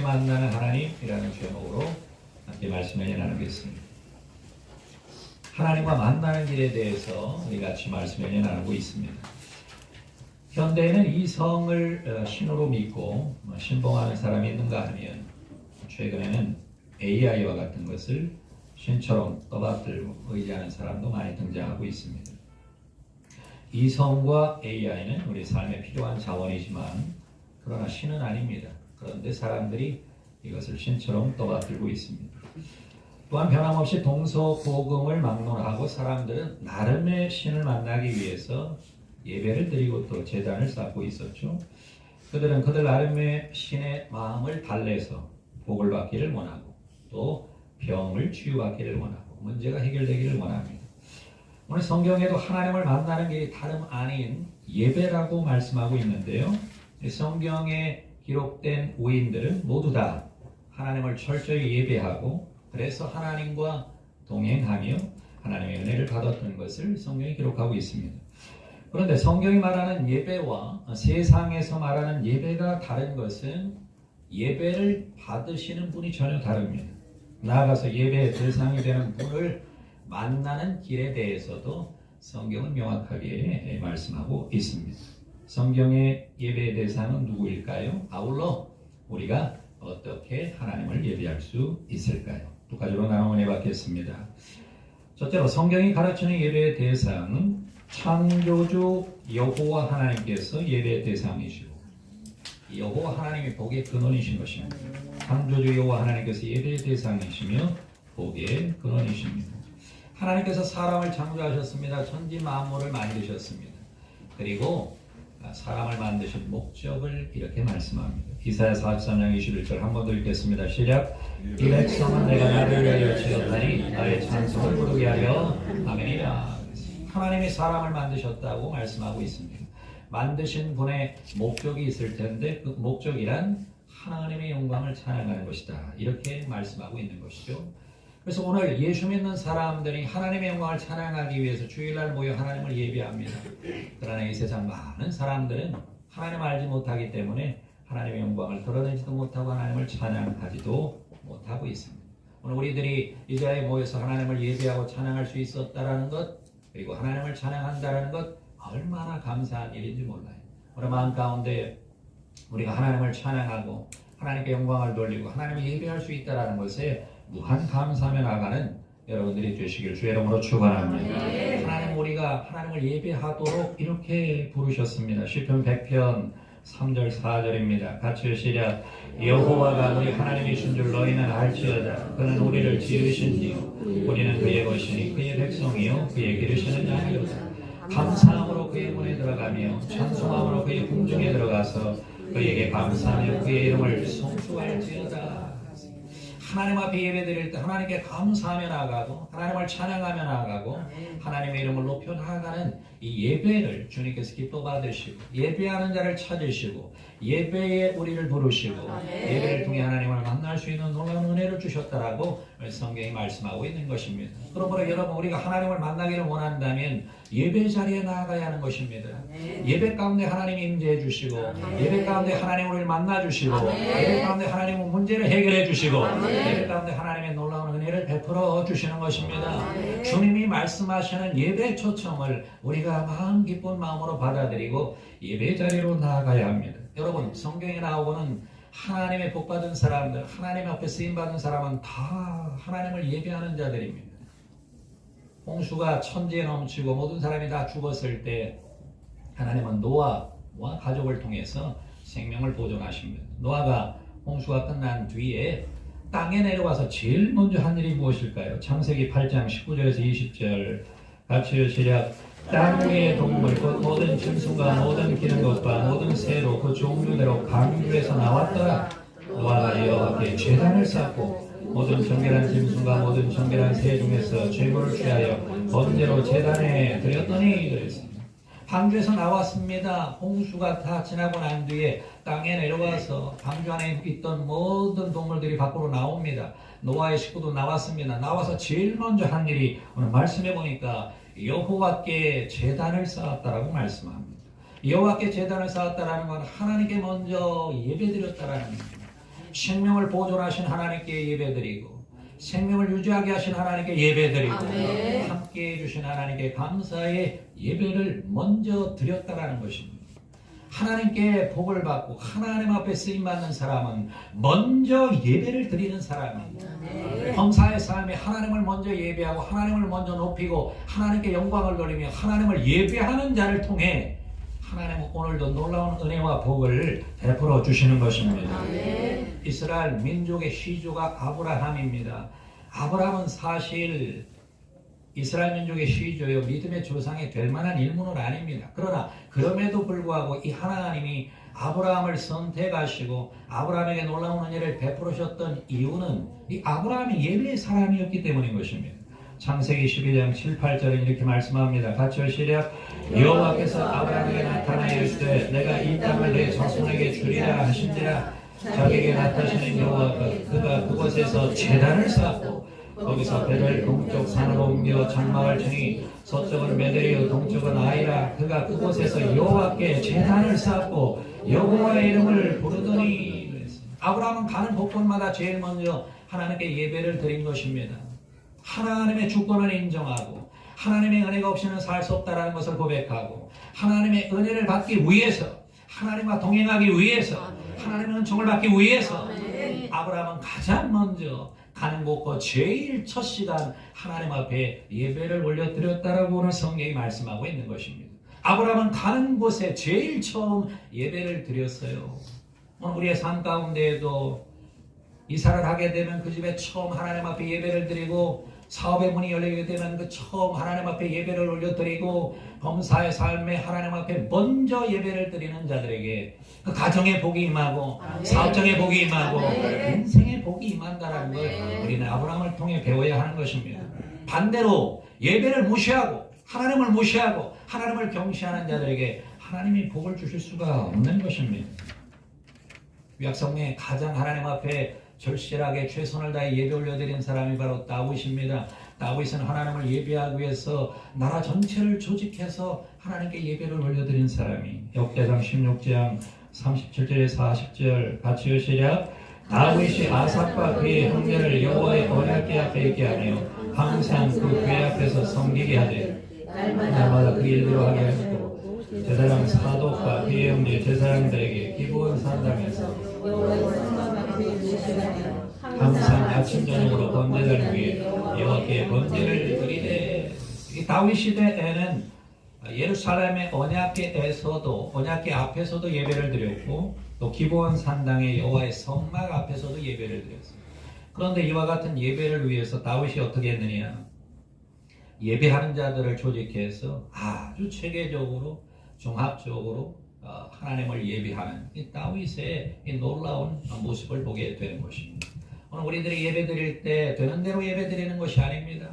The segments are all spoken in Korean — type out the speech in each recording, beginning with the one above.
만나는 하나님이라는 제목으로 함께 말씀을 나누겠습니다. 하나님과 만나는 길에 대해서 우리 같이 말씀을 나누고 있습니다. 현대에는 이성을 신으로 믿고 신봉하는 사람이 있는가 하면 최근에는 AI와 같은 것을 신처럼 떠받들고 의지하는 사람도 많이 등장하고 있습니다. 이성과 AI는 우리 삶에 필요한 자원이지만 그러나 신은 아닙니다. 그런데 사람들이 이것을 신처럼 떠받들고 있습니다. 또한 변함없이 동서고금을 막론하고 사람들은 나름의 신을 만나기 위해서 예배를 드리고 또 제단을 쌓고 있었죠. 그들은 그들 나름의 신의 마음을 달래서 복을 받기를 원하고 또 병을 치유받기를 원하고 문제가 해결되기를 원합니다. 오늘 성경에도 하나님을 만나는 길이 다름 아닌 예배라고 말씀하고 있는데요. 성경에 기록된 오인들은 모두 다 하나님을 철저히 예배하고 그래서 하나님과 동행하며 하나님의 은혜를 받았던 것을 성경이 기록하고 있습니다. 그런데 성경이 말하는 예배와 세상에서 말하는 예배가 다른 것은 예배를 받으시는 분이 전혀 다릅니다. 나아가서 예배의 대상이 되는 분을 만나는 길에 대해서도 성경은 명확하게 말씀하고 있습니다. 성경의 예배의 대상은 누구일까요? 아울러 우리가 어떻게 하나님을 예배할 수 있을까요? 두 가지로 나누어 내봤겠습니다. 첫째로 성경이 가르치는 예배의 대상은 창조주 여호와 하나님께서 예배의 대상이시고 여호와 하나님이 복의 근원이신 것입니다. 창조주 여호와 하나님께서 예배의 대상이시며 복의 근원이십니다. 하나님께서 사람을 창조하셨습니다. 천지 만물을 만드셨습니다. 그리고 사람을 만드신 목적을 이렇게 말씀합니다. 이사야 43장 21절 한 번 더 읽겠습니다. 시작. 이 백성은 내가 나를 위하여 지었다니 나의 찬송을 부르게 하여 아멘이라. 하나님이 사람을 만드셨다고 말씀하고 있습니다. 만드신 분의 목적이 있을 텐데 그 목적이란 하나님의 영광을 찬양하는 것이다. 이렇게 말씀하고 있는 것이죠. 그래서 오늘 예수 믿는 사람들이 하나님의 영광을 찬양하기 위해서 주일날 모여 하나님을 예배합니다. 그러나 이 세상 많은 사람들은 하나님을 알지 못하기 때문에 하나님의 영광을 드러내지도 못하고 하나님을 찬양하지도 못하고 있습니다. 오늘 우리들이 이 자리에 모여서 하나님을 예배하고 찬양할 수 있었다라는 것, 그리고 하나님을 찬양한다라는 것 얼마나 감사한 일인지 몰라요. 우리 마음 가운데 우리가 하나님을 찬양하고 하나님께 영광을 돌리고 하나님을 예배할 수 있다라는 것에 무한 감사하며 나가는 여러분들이 되시길 주의 이름으로 축원합니다. 하나님 우리가 하나님을 예배하도록 이렇게 부르셨습니다. 시편 100편 3절 4절입니다. 같이 시작. 여호와가 우리 하나님이신 줄 너희는 알지어다. 그는 우리를 지으신지요 우리는 그의 것이니 그의 백성이요 그의 기르시는 양이로다. 감사함으로 그의 문에 들어가며 찬송함으로 그의 궁중에 들어가서 그에게 감사하며 그의 이름을 송축할지어다. 하나님 앞에 예배드릴 때 하나님께 감사하며 나아가고 하나님을 찬양하며 나아가고 하나님의 이름을 높여 나아가는 이 예배를 주님께서 기뻐 받으시고 예배하는 자를 찾으시고 예배에 우리를 부르시고 예배를 통해 하나님을 만날 수 있는 놀라운 은혜를 주셨다라고 성경이 말씀하고 있는 것입니다. 그러므로 여러분 우리가 하나님을 만나기를 원한다면 예배 자리에 나아가야 하는 것입니다. 예배 가운데 하나님이 임재해 주시고 예배 가운데 하나님 우리를 만나 주시고 예배 가운데 하나님은 문제를 해결해 주시고 예배 가운데 하나님의 놀라운 은혜를 베풀어 주시는 것입니다. 주님이 말씀하시는 예배 초청을 우리가 마음 기쁜 마음으로 받아들이고 예배 자리로 나아가야 합니다. 여러분 성경에 나오고는 하나님의 복받은 사람들, 하나님 앞에 쓰임받은 사람은 다 하나님을 예배하는 자들입니다. 홍수가 천지에 넘치고 모든 사람이 다 죽었을 때 하나님은 노아와 가족을 통해서 생명을 보존하십니다. 노아가 홍수가 끝난 뒤에 땅에 내려와서 제일 먼저 한 일이 무엇일까요? 창세기 8장 19절에서 20절 같이 시작. 땅 위의 동물 곧 모든 짐승과 모든 기는 것과 모든 새로 그 종류대로 강주에서 나왔더라. 노아가 여호와께 제단을 쌓고 모든 정결한 짐승과 모든 정결한 새 중에서 제물을 취하여 번제로 제단에 드렸더니 그랬습니다. 방주에서 나왔습니다. 홍수가 다 지나고 난 뒤에 땅에 내려와서 방주 안에 있던 모든 동물들이 밖으로 나옵니다. 노아의 식구도 나왔습니다. 나와서 제일 먼저 한 일이 오늘 말씀해 보니까 여호와께 제단을 쌓았다라고 말씀합니다. 여호와께 제단을 쌓았다라는 건 하나님께 먼저 예배드렸다라는 겁니다. 생명을 보존하신 하나님께 예배드리고 생명을 유지하게 하신 하나님께 예배드리고 함께해 주신 하나님께 감사의 예배를 먼저 드렸다라는 것입니다. 하나님께 복을 받고 하나님 앞에 쓰임받는 사람은 먼저 예배를 드리는 사람입니다. 범사의 삶에 하나님을 먼저 예배하고 하나님을 먼저 높이고 하나님께 영광을 돌리며 하나님을 예배하는 자를 통해 하나님은 오늘도 놀라운 은혜와 복을 베풀어 주시는 것입니다. 이스라엘 민족의 시조가 아브라함입니다. 아브라함은 사실 이스라엘 민족의 시조요 믿음의 조상이 될 만한 인물은 아닙니다. 그러나 그럼에도 불구하고 이 하나님이 아브라함을 선택하시고 아브라함에게 놀라운 은혜를 베풀으셨던 이유는 이 아브라함이 예배의 사람이었기 때문인 것입니다. 창세기 12장 7, 8절에 이렇게 말씀합니다. 같이 시작. 여호와께서 아브라함에게 나타나 이르시되 내가 이 땅을 내 자손에게 주리라 하신지라. 자기에게 나타나시는 여호와가 그가 그곳에서 제단을 쌓고 거기서 배를 동쪽 산으로 옮겨 장막을 치니 서쪽은 메대리요 동쪽은 아이라. 그가 그곳에서 여호와께 제단을 쌓고 여호와의 이름을 부르더니. 아브라함은 가는 곳곳마다 제일 먼저 하나님께 예배를 드린 것입니다. 하나님의 주권을 인정하고 하나님의 은혜가 없이는 살 수 없다는 것을 고백하고 하나님의 은혜를 받기 위해서 하나님과 동행하기 위해서 하나님의 은총을 받기 위해서 아브라함은 가장 먼저 가는 곳과 제일 첫 시간 하나님 앞에 예배를 올려드렸다라고 오늘 성경이 말씀하고 있는 것입니다. 아브라함은 가는 곳에 제일 처음 예배를 드렸어요. 오늘 우리의 삶 가운데에도 이사를 하게 되면 그 집에 처음 하나님 앞에 예배를 드리고 사업의 문이 열리게 되면 그 처음 하나님 앞에 예배를 올려드리고 범사의 삶에 하나님 앞에 먼저 예배를 드리는 자들에게 그 가정의 복이 임하고 사업장의 복이 임하고 인생의 복이 임한다는 걸 우리는 아브라함을 통해 배워야 하는 것입니다. 반대로 예배를 무시하고 하나님을 무시하고 하나님을 경시하는 자들에게 하나님이 복을 주실 수가 없는 것입니다. 구약성경에 가장 하나님 앞에 절실하게 최선을 다해 예배 올려드린 사람이 바로 다윗입니다. 다윗은 하나님을 예배하기 위해서 나라 전체를 조직해서 하나님께 예배를 올려드린 사람이 역대상 16장 37절에 40절 같이 시작. 다윗이 아삽과 그의 형제를 여호와의 언약궤 앞에 있게 하며 항상 그 궤 앞에서 섬기게 하되 날마다 그 일대로 하게 하였고 제사장 사독과 그의 형제 제사장들에게 기브온 산당에서 항상 아침 저녁으로 번제를 위해 여호와께 번제를 드리되. 다윗 시대에는 예루살렘의 언약궤 앞에서도 예배를 드렸고 또 기브온 산당의 여호와의 성막 앞에서도 예배를 드렸습니다. 그런데 이와 같은 예배를 위해서 다윗이 어떻게 했느냐? 예배하는 자들을 조직해서 아주 체계적으로 종합적으로 하나님을 예배하는 이 다윗의 이 놀라운 모습을 보게 되는 것입니다. 오늘 우리들이 예배 드릴 때 되는 대로 예배 드리는 것이 아닙니다.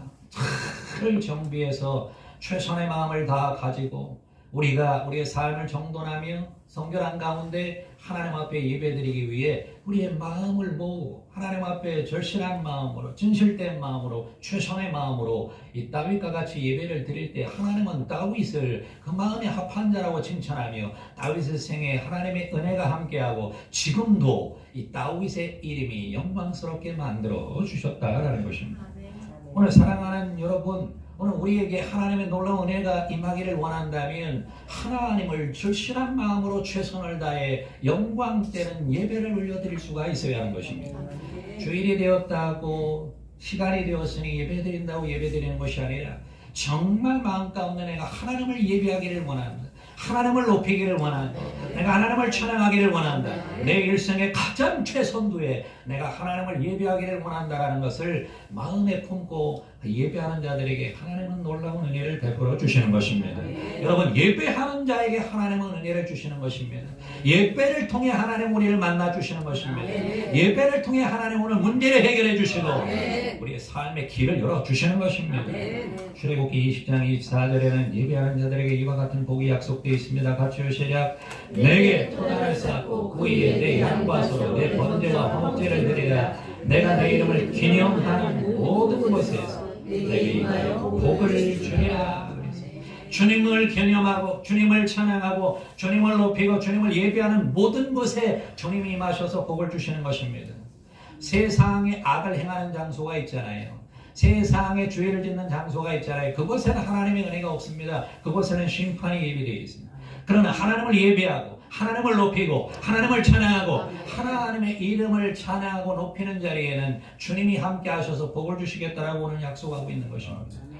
잘 정비해서 최선의 마음을 다 가지고 우리가 우리의 삶을 정돈하며 성결한 가운데 하나님 앞에 예배드리기 위해 우리의 마음을 모으고 하나님 앞에 절실한 마음으로 진실된 마음으로 최선의 마음으로 이 다윗과 같이 예배를 드릴 때 하나님은 다윗을 그 마음에 합한 자라고 칭찬하며 다윗의 생에 하나님의 은혜가 함께하고 지금도 이 다윗의 이름이 영광스럽게 만들어 주셨다라는 것입니다. 오늘 사랑하는 여러분, 오늘 우리에게 하나님의 놀라운 은혜가 임하기를 원한다면 하나님을 절실한 마음으로 최선을 다해 영광되는 예배를 올려드릴 수가 있어야 하는 것입니다. 주일이 되었다고 시간이 되었으니 예배드린다고 예배드리는 것이 아니라 정말 마음 가운데 내가 하나님을 예배하기를 원한다. 하나님을 높이기를 원한다. 내가 하나님을 찬양하기를 원한다. 내 일생의 가장 최선두에 내가 하나님을 예배하기를 원한다라는 것을 마음에 품고 예배하는 자들에게 하나님은 놀라운 은혜를 베풀어 주시는 것입니다. 여러분, 예배하는 자에게 하나님은 은혜를 주시는 것입니다. 예배를 통해 하나님 우리를 만나 주시는 것입니다. 예배를 통해 하나님 오늘 문제를 해결해 주시고 우리의 삶의 길을 열어 주시는 것입니다. 출애굽기 20장 24절에는 예배하는 자들에게 이와 같은 복이 약속되어 있습니다. 같이 시작. 내게 토단을 쌓고 그 위에 내 양과 소로 내 번제와 화목제를 드리라. 내가 내 이름을 기념하는 모든 곳에서 내게 인하여 복을 주리라. 주님을 개념하고 주님을 찬양하고 주님을 높이고 주님을 예배하는 모든 곳에 주님이 임하셔서 복을 주시는 것입니다. 세상에 악을 행하는 장소가 있잖아요. 세상에 죄를 짓는 장소가 있잖아요. 그곳에는 하나님의 은혜가 없습니다. 그곳에는 심판이 예비되어 있습니다. 그러나 하나님을 예배하고 하나님을 높이고 하나님을 찬양하고 하나님의 이름을 찬양하고 높이는 자리에는 주님이 함께 하셔서 복을 주시겠다라고 오늘 약속하고 있는 것입니다.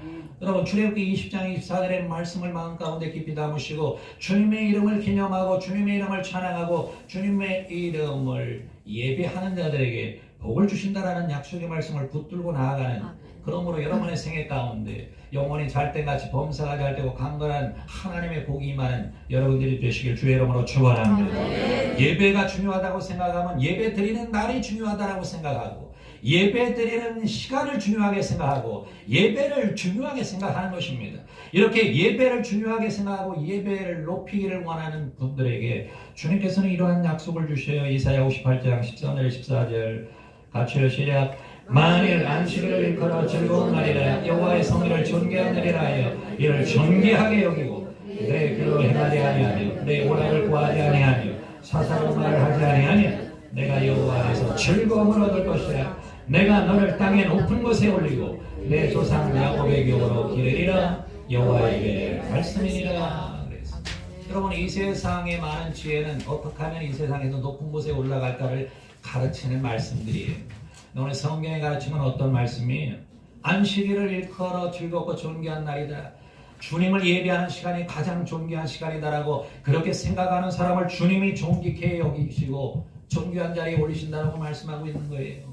여러분 출애굽기 20장 24절의 말씀을 마음 가운데 깊이 담으시고 주님의 이름을 기념하고 주님의 이름을 찬양하고 주님의 이름을 예배하는 자들에게 복을 주신다라는 약속의 말씀을 붙들고 나아가는, 그러므로 여러분의 생애 가운데 영혼이 잘때같이 범사가 잘되고 강건한 하나님의 복이 임하는 여러분들이 되시길 주의 이름으로 축원합니다. 예배가 중요하다고 생각하면 예배 드리는 날이 중요하다고 생각하고 예배 드리는 시간을 중요하게 생각하고 예배를 중요하게 생각하는 것입니다. 이렇게 예배를 중요하게 생각하고 예배를 높이기를 원하는 분들에게 주님께서는 이러한 약속을 주셔요. 이사야 58장 13절 14절 같이 시작. 만일 안식일을 일컬어 즐거운 날이라 여호와의 성일을 존귀하느니라 하여 이를 존귀하게 여기고 내 길로 행하지 아니하며 내 오락을 구하지 아니하며 사사로운 말을 하지 아니하며 내가 여호와 안에서 즐거움을 얻을 것이라. 내가 너를 땅의 높은 곳에 올리고 내 조상 야곱의 교로 기르리라. 여호와의 말씀이니라. 여러분 이 세상의 많은 지혜는 어떻게 하면 이 세상에서 높은 곳에 올라갈까를 가르치는 말씀들이에요. 오늘 성경에 가르치면 어떤 말씀이에요? 안식일을 일컬어 즐겁고 존귀한 날이다. 주님을 예배하는 시간이 가장 존귀한 시간이다라고 그렇게 생각하는 사람을 주님이 존귀케 여기시고 존귀한 자리에 올리신다라고 말씀하고 있는 거예요.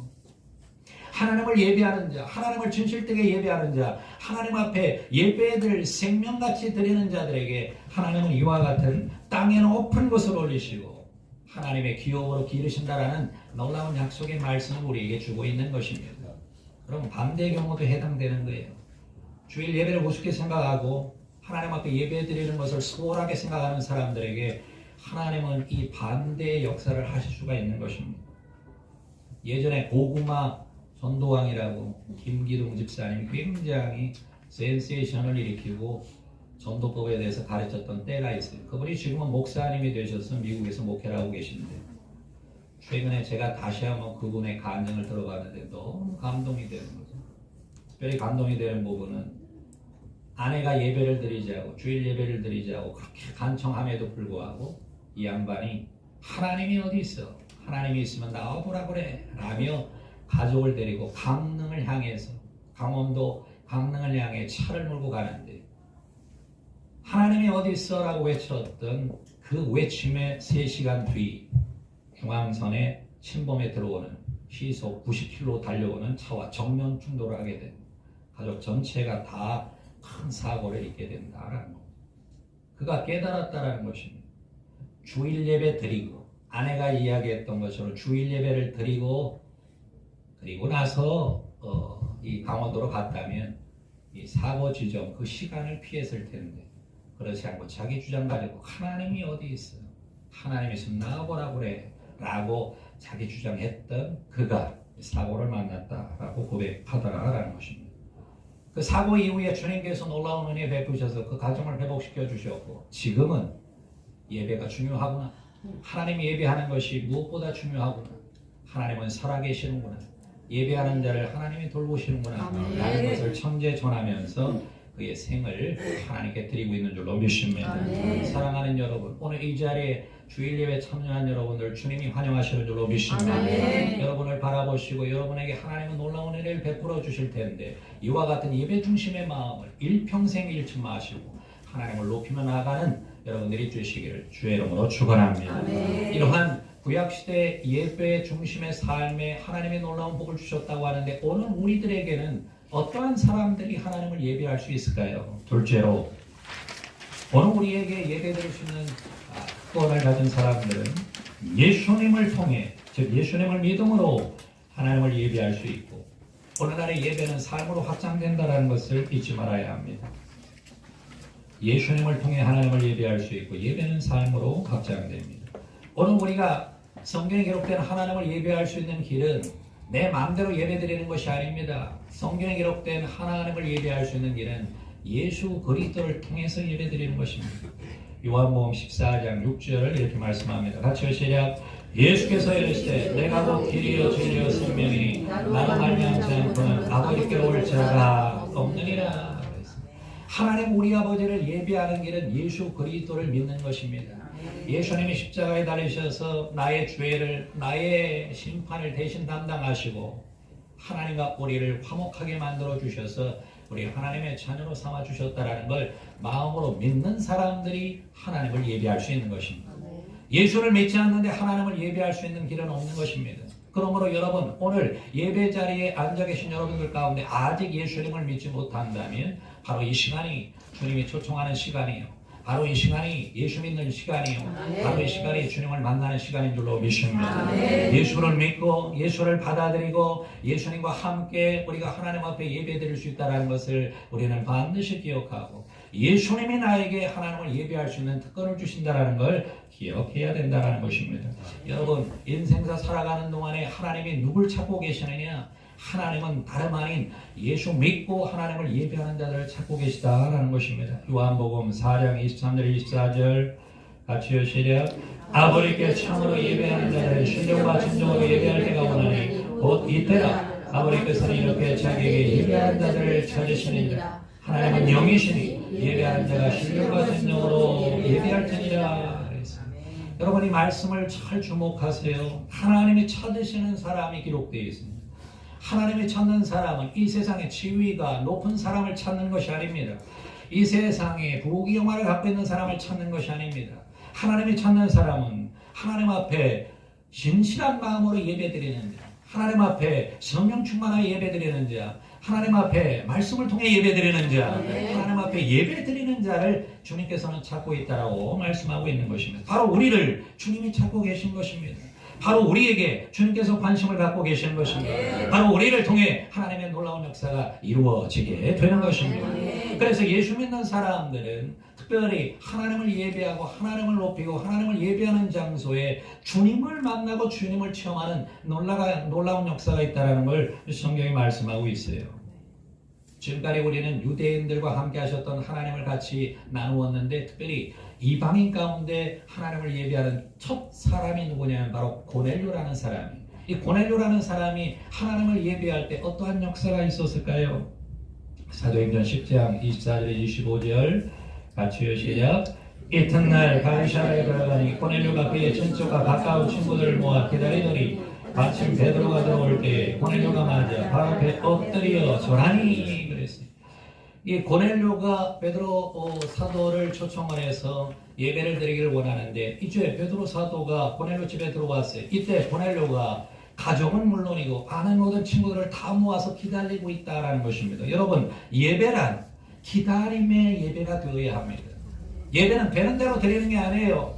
하나님을 예배하는 자, 하나님을 진실되게 예배하는 자, 하나님 앞에 예배들 생명같이 드리는 자들에게 하나님은 이와 같은 땅의 높은 곳을 올리시고 하나님의 기업으로 기르신다라는 놀라운 약속의 말씀을 우리에게 주고 있는 것입니다. 그럼 반대의 경우도 해당되는 거예요. 주일 예배를 우습게 생각하고 하나님 앞에 예배 드리는 것을 소홀하게 생각하는 사람들에게 하나님은 이 반대의 역사를 하실 수가 있는 것입니다. 예전에 고구마 전도왕이라고 김기동 집사님이 굉장히 센세이션을 일으키고 전도법에 대해서 가르쳤던 때가 있어요. 그분이 지금은 목사님이 되셔서 미국에서 목회를 하고 계신데 최근에 제가 다시 한번 그분의 간증을 들어봤는데 너무 감동이 되는 거죠. 특별히 감동이 되는 부분은 아내가 예배를 드리지 않고 주일 예배를 드리지 않고 그렇게 간청함에도 불구하고 이 양반이 하나님이 어디 있어? 하나님이 있으면 나와보라 그래 라며 가족을 데리고 강릉을 향해서 강원도 강릉을 향해 차를 몰고 가는데 하나님이 어디 있어? 라고 외쳤던 그 외침의 3시간 뒤 중앙선에 침범에 들어오는 시속 90km 달려오는 차와 정면 충돌을 하게 된 가족 전체가 다 큰 사고를 입게 된다라는 겁니다. 그가 깨달았다라는 것입니다. 주일 예배 드리고 아내가 이야기했던 것처럼 주일 예배를 드리고 그리고 나서 이 강원도로 갔다면 이 사고 지점 그 시간을 피했을 텐데 그렇지 않고 자기 주장 가지고 하나님이 어디 있어요? 하나님이 있으면 나와보라 그래 라고 자기 주장했던 그가 사고를 만났다라고 고백하더라라는 것입니다. 그 사고 이후에 주님께서 놀라운 은혜 베푸셔서 그 가정을 회복시켜 주셨고 지금은 예배가 중요하구나. 하나님 예배하는 것이 무엇보다 중요하구나. 하나님은 살아계시는구나. 예배하는 자를 하나님이 돌보시는구나 라는 것을 천재 전하면서 그의 생을 하나님께 드리고 있는 줄로 믿습니다. 사랑하는 여러분, 오늘 이 자리에 주일 예배 참여한 여러분들 주님이 환영하시는 줄로 믿습니다. 여러분을 바라보시고 여러분에게 하나님은 놀라운 은혜를 베풀어 주실 텐데 이와 같은 예배 중심의 마음을 일평생 잃지 마시고 하나님을 높이며 나아가는 여러분들이 되시기를 주의 이름으로 축원합니다. 이러한 구약시대 예배 중심의 삶에 하나님의 놀라운 복을 주셨다고 하는데 오늘 우리들에게는 어떠한 사람들이 하나님을 예배할 수 있을까요? 둘째로 오늘 우리에게 예배 드릴 수 있는 특권을 가진 사람들은 예수님을 통해 즉 예수님을 믿음으로 하나님을 예배할 수 있고 오늘날의 예배는 삶으로 확장된다는 것을 잊지 말아야 합니다. 예수님을 통해 하나님을 예배할 수 있고 예배는 삶으로 확장됩니다. 오늘 우리가 성경에 기록된 하나님을 예배할 수 있는 길은 내 마음대로 예배드리는 것이 아닙니다. 성경에 기록된 하나님을 예배할 수 있는 길은 예수 그리스도를 통해서 예배드리는 것입니다. 요한복음 14장 6절 이렇게 말씀합니다. 같이 시작. 예수께서 이르시되 내가 곧 길이요 진리요 생명이니 나로 말미암지 않고는 아버지께로 올 자가 없느니라. 하나님 우리 아버지를 예배하는 길은 예수 그리스도를 믿는 것입니다. 예수님이 십자가에 달리셔서 나의 죄를, 나의 심판을 대신 담당하시고 하나님과 우리를 화목하게 만들어 주셔서 우리 하나님의 자녀로 삼아 주셨다라는 걸 마음으로 믿는 사람들이 하나님을 예배할 수 있는 것입니다. 예수를 믿지 않는데 하나님을 예배할 수 있는 길은 없는 것입니다. 그러므로 여러분, 오늘 예배 자리에 앉아 계신 여러분들 가운데 아직 예수님을 믿지 못한다면 바로 이 시간이 주님이 초청하는 시간이에요. 바로 이 시간이 예수 믿는 시간이요. 바로 이 시간이 주님을 만나는 시간인 줄로 믿습니다. 예수를 믿고 예수를 받아들이고 예수님과 함께 우리가 하나님 앞에 예배드릴 수 있다는 것을 우리는 반드시 기억하고 예수님이 나에게 하나님을 예배할 수 있는 특권을 주신다는 걸 기억해야 된다는 것입니다. 여러분, 인생사 살아가는 동안에 하나님이 누굴 찾고 계시느냐? 하나님은 다름 아닌 예수 믿고 하나님을 예배하는 자들을 찾고 계시다라는 것입니다. 요한복음 4장 23절 24절 같이 시작. 아버지께 참으로 예배하는 자들의 신령과 진정으로 예배할 때가 오나니 곧 이때라. 아버지께서는 이렇게 자기에게 예배하는 자들을 찾으시느니라. 하나님은 영이시니 예배하는 자가 신령과 진정으로 예배할 테니라. 여러분, 이 말씀을 잘 주목하세요. 하나님이 찾으시는 사람이 기록되어 있습니다. 하나님이 찾는 사람은 이 세상의 지위가 높은 사람을 찾는 것이 아닙니다. 이 세상에 부귀영화를 갖고 있는 사람을 찾는 것이 아닙니다. 하나님이 찾는 사람은 하나님 앞에 진실한 마음으로 예배드리는 자, 하나님 앞에 성령 충만하여 예배드리는 자, 하나님 앞에 말씀을 통해 예배드리는 자, 하나님 앞에 예배드리는 자를 주님께서는 찾고 있다라고 말씀하고 있는 것입니다. 바로 우리를 주님이 찾고 계신 것입니다. 바로 우리에게 주님께서 관심을 갖고 계시는 것입니다. 바로 우리를 통해 하나님의 놀라운 역사가 이루어지게 되는 것입니다. 그래서 예수 믿는 사람들은 특별히 하나님을 예배하고 하나님을 높이고 하나님을 예배하는 장소에 주님을 만나고 주님을 체험하는 놀라운 역사가 있다는 걸 성경이 말씀하고 있어요. 지금까지 우리는 유대인들과 함께 하셨던 하나님을 같이 나누었는데 특별히 이방인 가운데 하나님을 예배하는 첫 사람이 누구냐면 바로 고넬료라는 사람이. 이 고넬료라는 사람이 하나님을 예배할 때 어떠한 역사가 있었을까요? 사도행전 10장 24절 25절 같이 시작. 이튿날 가이사랴에 들어가니 고넬료가 그의 친척과 가까운 친구들을 모아 기다리더니 마침 베드로가 들어올 때 고넬료가 맞아 바로 앞에 엎드려 절하니 그랬어요. 이 고넬료가 베드로 사도를 초청을 해서 예배를 드리기를 원하는데 이제 베드로 사도가 고넬료 집에 들어왔어요. 이때 고넬료가 가족은 물론이고 아는 모든 친구들을 다 모아서 기다리고 있다라는 것입니다. 여러분, 예배란 기다림의 예배가 되어야 합니다. 예배는 되는 대로 드리는 게 아니에요.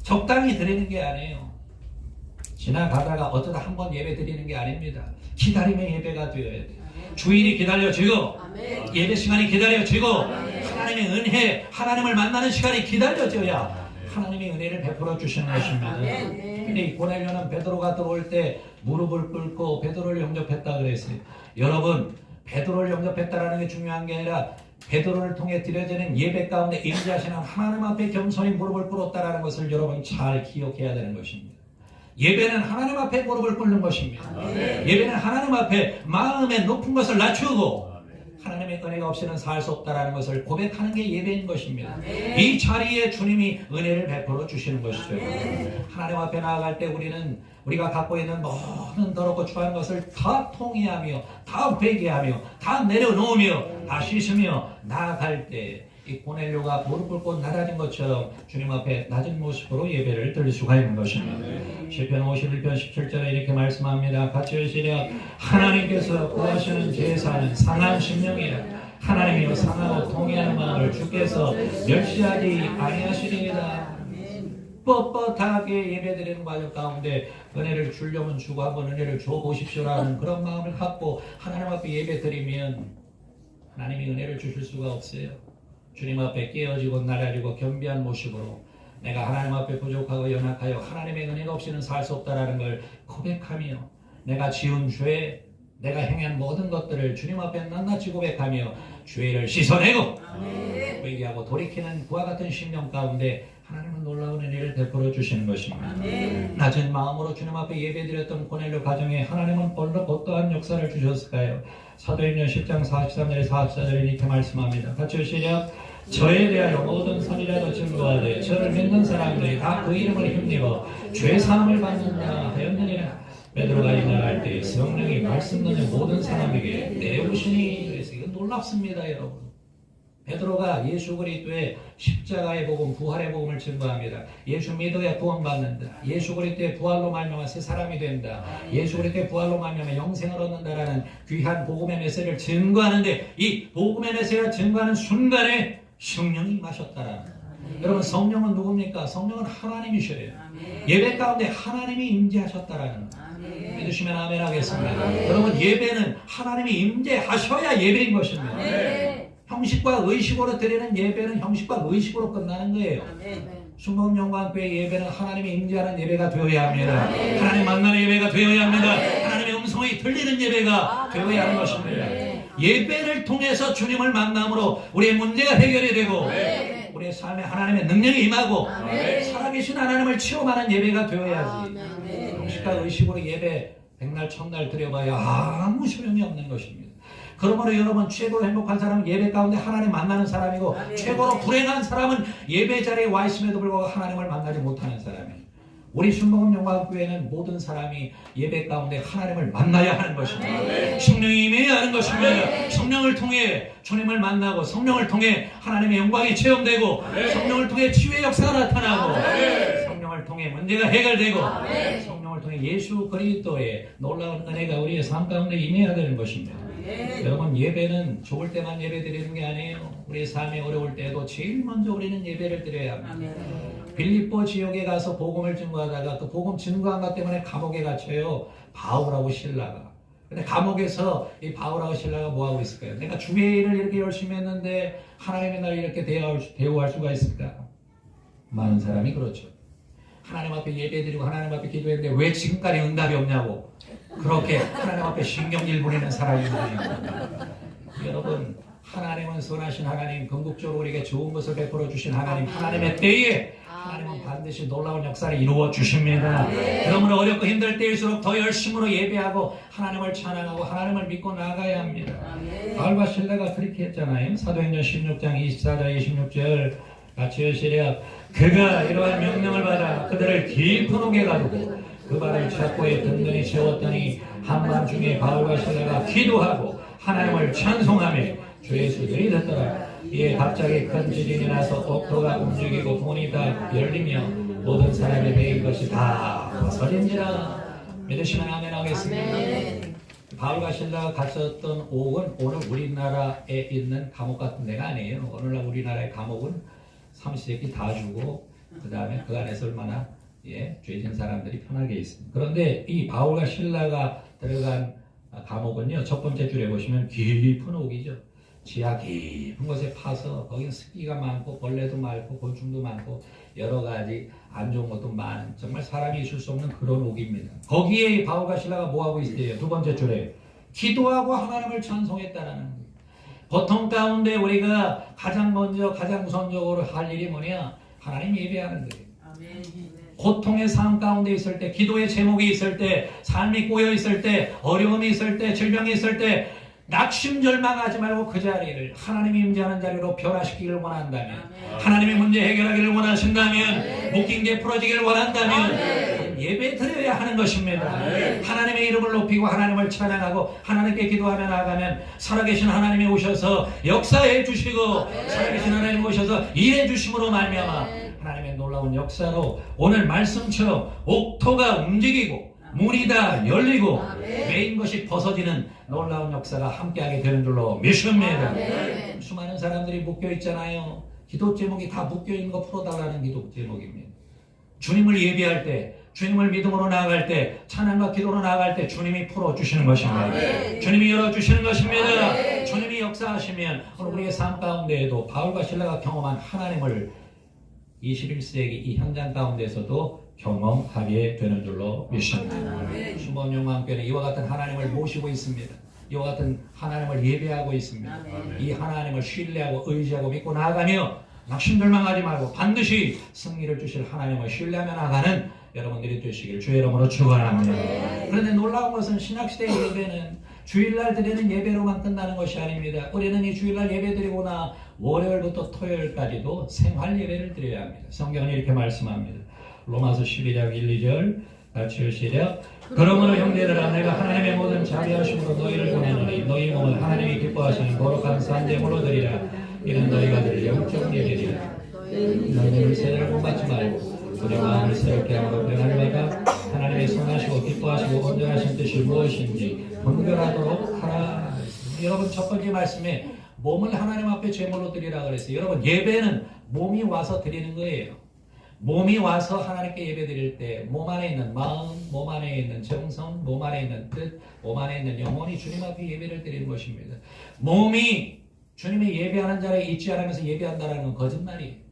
적당히 드리는 게 아니에요. 지나가다가 어쩌다 한번 예배 드리는 게 아닙니다. 기다림의 예배가 되어야 돼요. 주일이 기다려지고 예배 시간이 기다려지고 하나님의 은혜, 하나님을 만나는 시간이 기다려져야 하나님의 은혜를 베풀어 주시는 것입니다. 근데 이 고넬료는 베드로가 들어올 때 무릎을 꿇고 베드로를 영접했다 그랬어요. 여러분, 베드로를 영접했다라는 게 중요한 게 아니라 베드로를 통해 드려지는 예배 가운데 임재하시는 하나님 앞에 겸손히 무릎을 꿇었다라는 것을 여러분 잘 기억해야 되는 것입니다. 예배는 하나님 앞에 무릎을 꿇는 것입니다. 예배는 하나님 앞에 마음의 높은 것을 낮추고 하나님의 은혜가 없이는 살 수 없다는 것을 고백하는 게 예배인 것입니다. 이 자리에 주님이 은혜를 베풀어 주시는 것이죠. 하나님 앞에 나아갈 때 우리가 갖고 있는 모든 더럽고 추한 것을 다 통회하며 다 회개하며 다 내려놓으며 다 씻으며 나아갈 때 이 고넬료가 무릎 꿇고 낮아진 것처럼 주님 앞에 낮은 모습으로 예배를 드릴 수가 있는 것입니다. 시편 51편 17절에 이렇게 말씀합니다. 같이 시작. 하나님께서 구하시는 제사는 상한 심령이라. 하나님이여 상하고 통회하는 마음을 주께서 멸시하지 아니하시리이다. 뻣뻣하게 예배드리는 과정 가운데 은혜를 주려면 주고 한번 은혜를 줘보십시오라는 그런 마음을 갖고 하나님 앞에 예배드리면 하나님이 은혜를 주실 수가 없어요. 주님 앞에 깨어지고 나라리고 겸비한 모습으로 내가 하나님 앞에 부족하고 연약하여 하나님의 은혜가 없이는 살 수 없다라는 걸 고백하며 내가 지은 죄, 내가 행한 모든 것들을 주님 앞에 낱낱이 고백하며 죄를 씻어내고 회개하고 돌이키는 그와 같은 심령 가운데 하나님은 놀라운 은혜를 베풀어 주시는 것입니다. 낮은 마음으로 주님 앞에 예배드렸던 고넬료 가정에 하나님은 어떠한 역사를 주셨을까요? 사도행전 10장 43절에 44절에 이렇게 말씀합니다. 같이 시작. 저에 대하여 모든 선이라도 증거하되 저를 믿는 사람들이 다 그 이름을 힘입어 죄 사함을 받는다 하였느니라. 베드로가 이 말할 때 성령이 말씀 듣는 모든 사람에게 내오시니. 그래서 이건 놀랍습니다, 여러분. 베드로가 예수 그리스도의 십자가의 복음, 부활의 복음을 증거합니다. 예수 믿어야 구원받는다. 예수 그리스도의 부활로 말미암아 새 사람이 된다. 예수 그리스도의 부활로 말미암아 영생을 얻는다라는 귀한 복음의 메시지를 증거하는데 이 복음의 메시지를 증거하는 순간에 성령이 임하셨다라는. 여러분, 성령은 누굽니까? 성령은 하나님이셔요. 예배 가운데 하나님이 임재하셨다라는. 믿으시면 아멘 하겠습니다. 여러분, 예배는 하나님이 임재하셔야 예배인 것입니다. 형식과 의식으로 드리는 예배는 형식과 의식으로 끝나는 거예요. 순복영광교회 예배는 하나님이 임재하는 예배가 되어야 합니다. 하나님 만나는 예배가 되어야 합니다. 하나님의 음성이 들리는 예배가 되어야 하는 것입니다. 예배를 통해서 주님을 만남으로 우리의 문제가 해결이 되고 우리의 삶에 하나님의 능력이 임하고 살아계신 하나님을 체험하는 예배가 되어야지. 형식과 의식으로 예배 백날 첫날 드려봐야 아무 소용이 없는 것입니다. 그러므로 여러분, 최고로 행복한 사람은 예배 가운데 하나님 만나는 사람이고 최고로 불행한 사람은 예배 자리에 와 있음에도 불구하고 하나님을 만나지 못하는 사람이에요. 우리 순복음 영광교회는 모든 사람이 예배 가운데 하나님을 만나야 하는 것입니다. 성령이 임해야 하는 것입니다. 성령을 통해 주님을 만나고 성령을 통해 하나님의 영광이 체험되고 성령을 통해 치유의 역사가 나타나고 성령을 통해 문제가 해결되고 성령을 통해 예수 그리스도의 놀라운 은혜가 우리의 삶 가운데 임해야 되는 것입니다. 여러분, 예배는 좋을 때만 예배 드리는 게 아니에요. 우리의 삶이 어려울 때도 제일 먼저 우리는 예배를 드려야 합니다. 빌립보 지역에 가서 복음을 증거하다가 그 복음 증거한 것 때문에 감옥에 갇혀요. 바울하고 실라가. 근데 감옥에서 이 바울하고 실라가 뭐하고 있을까요? 내가 주의 일을 이렇게 열심히 했는데 하나님의 날 이렇게 대우할 수가 있을까? 많은 사람이 그렇죠. 하나님 앞에 예배드리고 하나님 앞에 기도했는데 왜 지금까지 응답이 없냐고 그렇게 하나님 앞에 신경질 부리는 사람이 있습니다. 여러분, 하나님은 선하신 하나님, 궁극적으로 우리에게 좋은 것을 베풀어 주신 하나님, 하나님의 때에 하나님은 반드시 놀라운 역사를 이루어 주십니다. 그러므로 어렵고 힘들 때일수록 더 열심으로 예배하고 하나님을 찬양하고 하나님을 믿고 나아가야 합니다. 바울과 실라가 그렇게 했잖아요. 사도행전 16장 24절 26절 같이 시작. 그가 이러한 명령을 받아 그들을 깊은 옥에 가두고 그 발을 착고에 든든히 채웠더니 한밤중에 바울과 실라가 기도하고 하나님을 찬송하며 주의 수들이 듣더라. 이에 갑자기 큰 지진이 나서 옥토가 움직이고 문이 다 열리며 모든 사람의 배인 것이 다 벗어진지라. 믿으시면 아멘 하겠습니다. 바울과 실라가 갔었던 옥은 오늘 우리나라에 있는 감옥 같은 데가 아니에요. 오늘날 우리나라의 감옥은 삼시세끼 다 주고 그 다음에 그 안에서 얼마나 죄진 사람들이 편하게 있습니다. 그런데 이 바울과 실라가 들어간 감옥은요, 첫 번째 줄에 보시면 깊은 옥이죠. 지하 깊은 곳에 파서 거긴 습기가 많고 벌레도 많고 곤충도 많고 여러 가지 안 좋은 것도 많은 정말 사람이 있을 수 없는 그런 옥입니다. 거기에 바울과 실라가 뭐하고 있어요? 두 번째 줄에 기도하고 하나님을 찬송했다라는 거예요. 보통 가운데 우리가 가장 먼저 가장 우선적으로 할 일이 뭐냐? 하나님 예배하는 거예요. 고통의 삶 가운데 있을 때, 기도의 제목이 있을 때, 삶이 꼬여 있을 때, 어려움이 있을 때, 질병이 있을 때 낙심절망하지 말고 그 자리를 하나님이 임재하는 자리로 변화시키기를 원한다면, 하나님의 문제 해결하기를 원하신다면, 묶인 게 풀어지기를 원한다면 예배 드려야 하는 것입니다. 하나님의 이름을 높이고 하나님을 찬양하고 하나님께 기도하며 나아가면 살아계신 하나님이 오셔서 역사해 주시고 살아계신 하나님이 오셔서 일해 주심으로 말미암아 하나님의 놀라운 역사로 오늘 말씀처럼 옥토가 움직이고 문이 다 열리고 매인 것이 벗어지는 놀라운 역사가 함께하게 되는 줄로 믿습니다. 수많은 사람들이 묶여 있잖아요. 기도 제목이 다 묶여 있는 거 풀어달라는 기도 제목입니다. 주님을 예배할 때, 주님을 믿음으로 나아갈 때, 찬양과 기도로 나아갈 때 주님이 풀어주시는 것입니다. 주님이 열어주시는 것입니다. 주님이 역사하시면 오늘 우리의 삶 가운데에도 바울과 실라가 경험한 하나님을 21세기 이 현장 가운데서도 경험하게 되는 줄로 믿습니다. 순복음영광교회는 이와 같은 하나님을 모시고 있습니다. 이와 같은 하나님을 예배하고 있습니다. 이 하나님을 신뢰하고 의지하고 믿고 나아가며 낙심절망하지 말고 반드시 승리를 주실 하나님을 신뢰하며 나가는 여러분들이 되시길 주의 이름으로 축원합니다. 그런데 놀라운 것은 신학시대의 예배는 주일날 드리는 예배로만 끝나는 것이 아닙니다. 우리는 이 주일날 예배 드리고나 월요일부터 토요일까지도 생활 예배를 드려야 합니다. 성경은 이렇게 말씀합니다. 로마서 12장 1, 2절 같이 시작. 그러므로 형제들아 내가 하나님의 모든 자비하심으로 너희를 보내노니 너희 몸을 하나님이 기뻐하시는 거룩한 산제물로 드리라. 이는 너희가 드릴 영적 예배리라. 너희는 세례를 본받지 말고 우리 마음을 새롭게 함으로 변화를 받아 하나님의 선하시고 기뻐하시고 온전하신 뜻이 무엇인지 분별하도록 하라. 여러분 첫 번째 말씀에 몸을 하나님 앞에 제물로 드리라 그랬어요. 여러분 예배는 몸이 와서 드리는 거예요. 몸이 와서 하나님께 예배 드릴 때 몸 안에 있는 마음, 몸 안에 있는 정성, 몸 안에 있는 뜻, 몸 안에 있는 영혼이 주님 앞에 예배를 드리는 것입니다. 몸이 주님의 예배하는 자리에 있지 않으면서 예배한다는 건 거짓말이에요.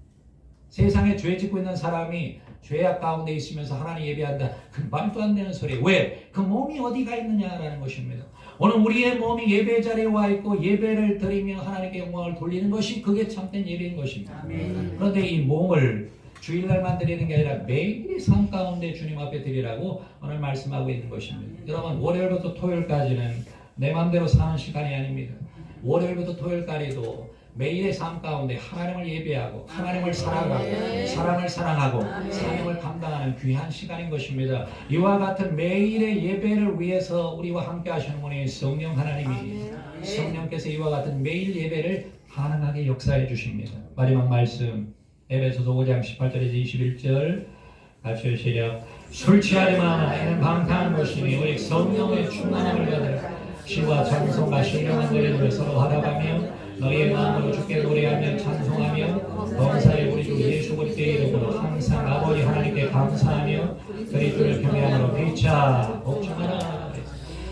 세상에 죄 짓고 있는 사람이 죄악 가운데 있으면서 하나님 예배한다. 그 말도 안 되는 소리. 왜? 그 몸이 어디가 있느냐라는 것입니다. 오늘 우리의 몸이 예배 자리에 와 있고 예배를 드리며 하나님께 영광을 돌리는 것이 그게 참된 예배인 것입니다. 아멘. 그런데 이 몸을 주일날만 드리는 게 아니라 매일의 삶 가운데 주님 앞에 드리라고 오늘 말씀하고 있는 것입니다. 여러분 월요일부터 토요일까지는 내 마음대로 사는 시간이 아닙니다. 월요일부터 토요일까지도 매일의 삶 가운데 하나님을 예배하고 하나님을 사랑하고 사람을 사랑하고 사명을 감당하는 귀한 시간인 것입니다. 이와 같은 매일의 예배를 위해서 우리와 함께 하시는 분이 성령 하나님이 성령께서 이와 같은 매일 예배를 가능하게 역사해 주십니다. 마지막 말씀 에베소서 5장 18절에서 21절 같이 시작. 술 취하지 마라. 이는 방탕한 것이니 오직 성령의 충만함을 받으라. 시와 찬송과 신령한 노래를 서로 하라가며 너희의 마음으로 주께 노래하며 찬송하며 범사에 우리 주 예수 그리스도의 이름으로 항상 아버지 하나님께 감사하며 그리스도를 경외함으로 피차 복종하라.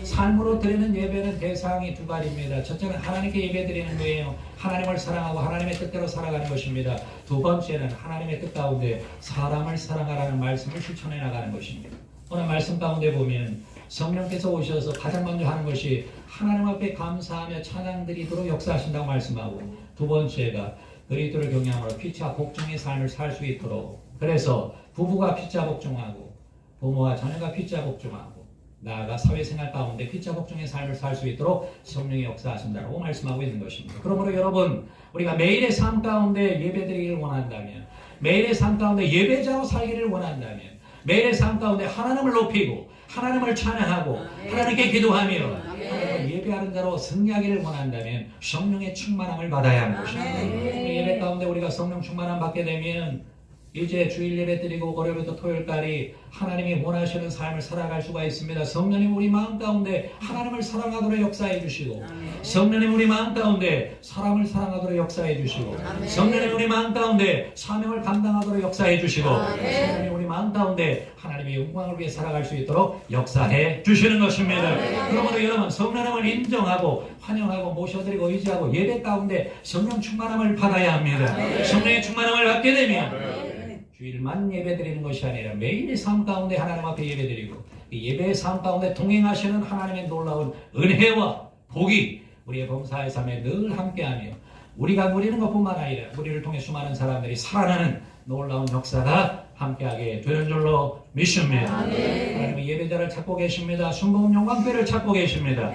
삶으로 드리는 예배는 대상이 두 가지입니다. 첫째는 하나님께 예배 드리는 거예요. 하나님을 사랑하고 하나님의 뜻대로 살아가는 것입니다. 두 번째는 하나님의 뜻 가운데 사람을 사랑하라는 말씀을 실천해 나가는 것입니다. 오늘 말씀 가운데 보면 성령께서 오셔서 가장 먼저 하는 것이 하나님 앞에 감사하며 찬양 드리도록 역사하신다고 말씀하고 두 번째가 그리스도를 경외함으로 피차 복종의 삶을 살 수 있도록 그래서 부부가 피차 복종하고 부모와 자녀가 피차 복종하고 나아가 사회생활 가운데 피차 복종의 삶을 살 수 있도록 성령의 역사하신다고 말씀하고 있는 것입니다. 그러므로 여러분 우리가 매일의 삶 가운데 예배드리기를 원한다면 매일의 삶 가운데 예배자로 살기를 원한다면 매일의 삶 가운데 하나님을 높이고 하나님을 찬양하고 하나님께 기도하며 하나님을 예배하는 자로 승리하기를 원한다면 성령의 충만함을 받아야 하는 것입니다. 예배 가운데 우리가 성령 충만함 받게 되면 이제 주일 예배 드리고 월요일부터 토요일까지 하나님이 원하시는 삶을 살아갈 수가 있습니다. 성령님 우리 마음 가운데 하나님을 사랑하도록 역사해 주시고 성령님 우리 마음 가운데 사람을 사랑하도록 역사해 주시고 성령님 우리 마음 가운데 사명을 감당하도록 역사해 주시고 성령님 우리 마음 가운데 하나님의 영광을 위해 살아갈 수 있도록 역사해 주시는 것입니다. 그러므로 여러분 성령님을 인정하고 환영하고 모셔드리고 의지하고 예배 가운데 성령 충만함을 받아야 합니다. 성령의 충만함을 받게 되면 주일만 예배드리는 것이 아니라 매일의 삶 가운데 하나님 앞에 예배드리고 이 예배의 삶 가운데 동행하시는 하나님의 놀라운 은혜와 복이 우리의 범사의 삶에 늘 함께하며 우리가 누리는 것뿐만 아니라 우리를 통해 수많은 사람들이 살아나는 놀라운 역사가 함께하게 되는 줄로 믿습니다. 하나님은 예배자를 찾고 계십니다. 순복음 영광교회를 찾고 계십니다.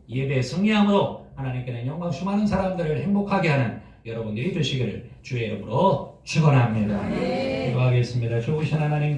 예배의 승리함으로 하나님께는 영광 수많은 사람들을 행복하게 하는 여러분들이 되시기를 주의 이름으로 축원합니다. 기도하겠습니다. 좋으신 하나님